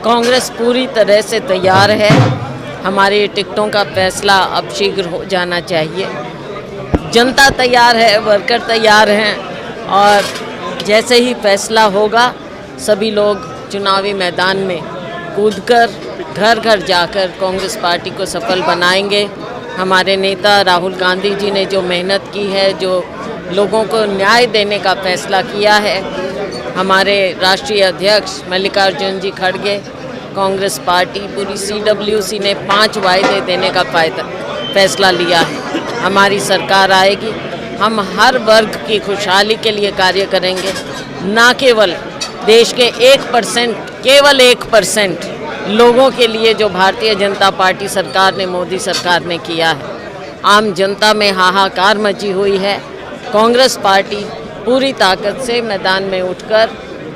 कांग्रेस पूरी तरह से तैयार है। हमारी टिकटों का फैसला अब शीघ्र हो जाना चाहिए। जनता तैयार है, वर्कर तैयार हैं और जैसे ही फैसला होगा सभी लोग चुनावी मैदान में कूदकर घर घर जाकर कांग्रेस पार्टी को सफल बनाएंगे। हमारे नेता राहुल गांधी जी ने जो मेहनत की है, जो लोगों को न्याय देने का फैसला किया है, हमारे राष्ट्रीय अध्यक्ष मल्लिकार्जुन जी खड़गे, कांग्रेस पार्टी पूरी CWC ने 5 वायदे देने का फैसला लिया है। हमारी सरकार आएगी, हम हर वर्ग की खुशहाली के लिए कार्य करेंगे, ना केवल देश के 1%, केवल 1% लोगों के लिए जो भारतीय जनता पार्टी सरकार ने, मोदी सरकार ने किया है। आम जनता में हाहाकार मची हुई है। कांग्रेस पार्टी पूरी ताकत से मैदान में उठकर,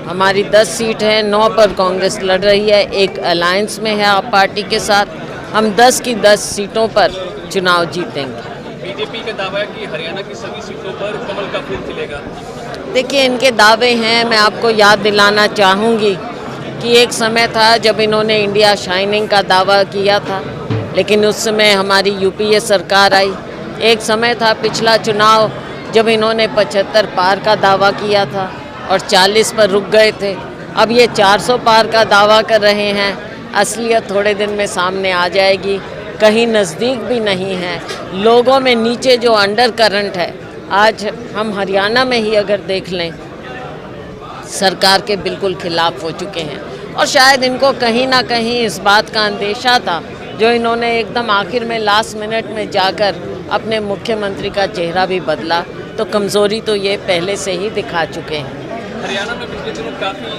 हमारी 10 सीट है, 9 पर कांग्रेस लड़ रही है, एक अलायंस में है आप पार्टी के साथ। हम 10 की 10 सीटों पर चुनाव जीतेंगे। बीजेपी का दावा है कि हरियाणा की सभी सीटों पर कमल का फूल खिलेगा। देखिए, इनके दावे हैं। मैं आपको याद दिलाना चाहूँगी कि एक समय था जब इन्होंने इंडिया शाइनिंग का दावा किया था, लेकिन उस समय हमारी UPA सरकार आई। एक समय था पिछला चुनाव जब इन्होंने 75 पार का दावा किया था और 40 पर रुक गए थे। अब ये 400 पार का दावा कर रहे हैं। असलियत थोड़े दिन में सामने आ जाएगी, कहीं नज़दीक भी नहीं है। लोगों में नीचे जो अंडर करंट है, आज हम हरियाणा में ही अगर देख लें, सरकार के बिल्कुल खिलाफ हो चुके हैं। और शायद इनको कहीं ना कहीं इस बात का अंदेशा था, जो इन्होंने एकदम आखिर में लास्ट मिनट में जाकर अपने मुख्यमंत्री का चेहरा भी बदला, तो कमज़ोरी तो ये पहले से ही दिखा चुके हैं। हरियाणा में पिछले दिनों काफ़ी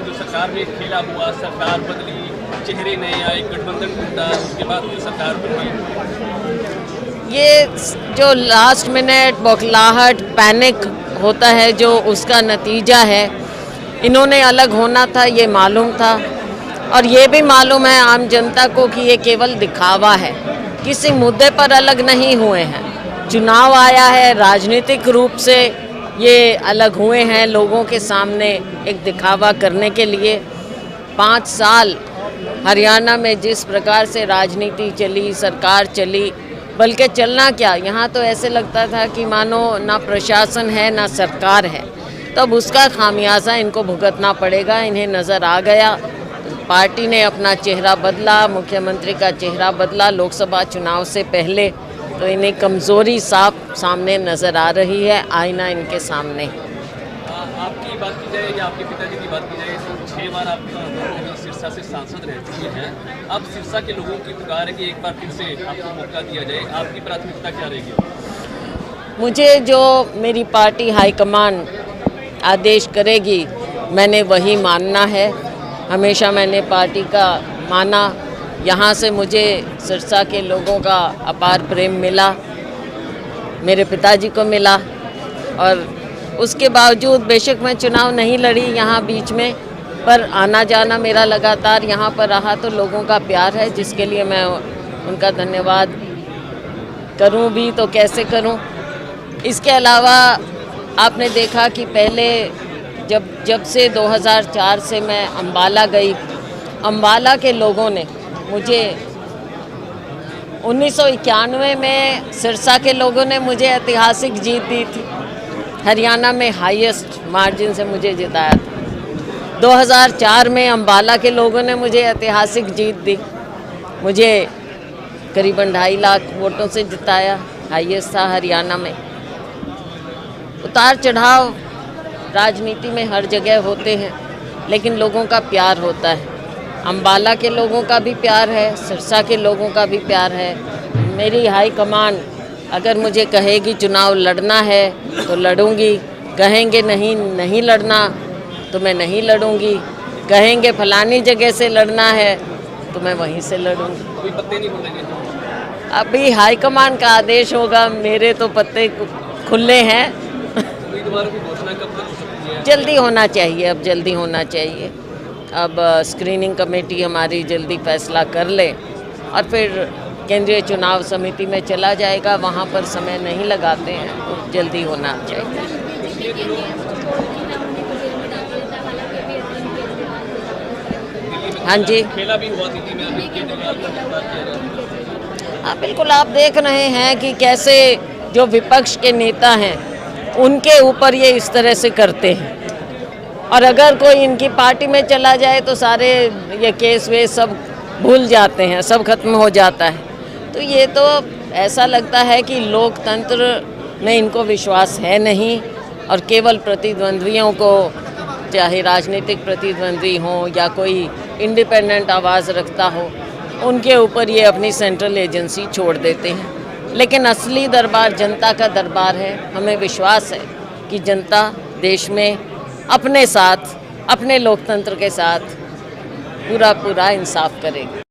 जो सरकार में खेला हुआ, सरकार बदली, चेहरे नए आए, गठबंधन टूटा, उसके बाद फिर सरकार बदली। ये जो लास्ट मिनट बौखलाहट, पैनिक होता है, जो उसका नतीजा है। इन्होंने अलग होना था, ये मालूम था, और ये भी मालूम है आम जनता को कि ये केवल दिखावा है, किसी मुद्दे पर अलग नहीं हुए हैं। चुनाव आया है, राजनीतिक रूप से ये अलग हुए हैं लोगों के सामने एक दिखावा करने के लिए। 5 साल हरियाणा में जिस प्रकार से राजनीति चली, सरकार चली, बल्कि चलना क्या, यहाँ तो ऐसे लगता था कि मानो ना प्रशासन है ना सरकार है। तब उसका खामियाजा इनको भुगतना पड़ेगा। इन्हें नज़र आ गया, पार्टी ने अपना चेहरा बदला, मुख्यमंत्री का चेहरा बदला लोकसभा चुनाव से पहले, तो इन्हें कमज़ोरी साफ सामने नज़र आ रही है, आईना इनके सामने। आपकी बात की जाए या आपके पिताजी की बात की जाए तो 6 बार आप सिरसा से सांसद रह चुके हैं। अब सिरसा के लोगों की पुकार है कि एक बार फिर से आपको मौका दिया जाए, आपकी प्राथमिकता क्या रहेगी? मुझे जो मेरी पार्टी हाईकमान आदेश करेगी, मैंने वही मानना है। हमेशा मैंने पार्टी का माना। यहाँ से मुझे सिरसा के लोगों का अपार प्रेम मिला, मेरे पिताजी को मिला, और उसके बावजूद बेशक मैं चुनाव नहीं लड़ी यहाँ बीच में, पर आना जाना मेरा लगातार यहाँ पर रहा, तो लोगों का प्यार है जिसके लिए मैं उनका धन्यवाद करूँ भी तो कैसे करूँ। इसके अलावा आपने देखा कि पहले जब से 2004 से मैं अम्बाला गई, अम्बाला के लोगों ने मुझे 1991 में सिरसा के लोगों ने मुझे ऐतिहासिक जीत दी थी, हरियाणा में हाईएस्ट मार्जिन से मुझे जिताया था। 2004 में अम्बाला के लोगों ने मुझे ऐतिहासिक जीत दी, मुझे करीबन 2.5 लाख वोटों से जिताया, हाईएस्ट था हरियाणा में। उतार चढ़ाव राजनीति में हर जगह होते हैं, लेकिन लोगों का प्यार होता है। अम्बाला के लोगों का भी प्यार है, सिरसा के लोगों का भी प्यार है। मेरी हाईकमान अगर मुझे कहेगी चुनाव लड़ना है तो लड़ूंगी, कहेंगे नहीं लड़ना तो मैं नहीं लड़ूंगी, कहेंगे फलानी जगह से लड़ना है तो मैं वहीं से लड़ूंगी। कोई पत्ते नहीं खुलेंगे? अभी हाईकमान का आदेश होगा, मेरे तो पत्ते खुले हैं। उम्मीदवारों की घोषणा कब तक हो सकती है? जल्दी होना चाहिए, अब जल्दी होना चाहिए। अब स्क्रीनिंग कमेटी हमारी जल्दी फैसला कर ले और फिर केंद्रीय चुनाव समिति में चला जाएगा, वहाँ पर समय नहीं लगाते हैं, तो जल्दी होना चाहिए। हाँ जी। खेला भी हुआ दिल्ली में, अभी केजरीवाल को गिरफ्तार किया गया। हाँ बिल्कुल, आप देख रहे हैं कि कैसे जो विपक्ष के नेता हैं उनके ऊपर ये इस तरह से करते हैं, और अगर कोई इनकी पार्टी में चला जाए तो सारे ये केस वेस सब भूल जाते हैं, सब खत्म हो जाता है। तो ये तो ऐसा लगता है कि लोकतंत्र में इनको विश्वास है नहीं, और केवल प्रतिद्वंद्वियों को, चाहे राजनीतिक प्रतिद्वंद्वी हो या कोई इंडिपेंडेंट आवाज़ रखता हो, उनके ऊपर ये अपनी सेंट्रल एजेंसी छोड़ देते हैं। लेकिन असली दरबार जनता का दरबार है। हमें विश्वास है कि जनता देश में अपने साथ, अपने लोकतंत्र के साथ पूरा इंसाफ करेगी।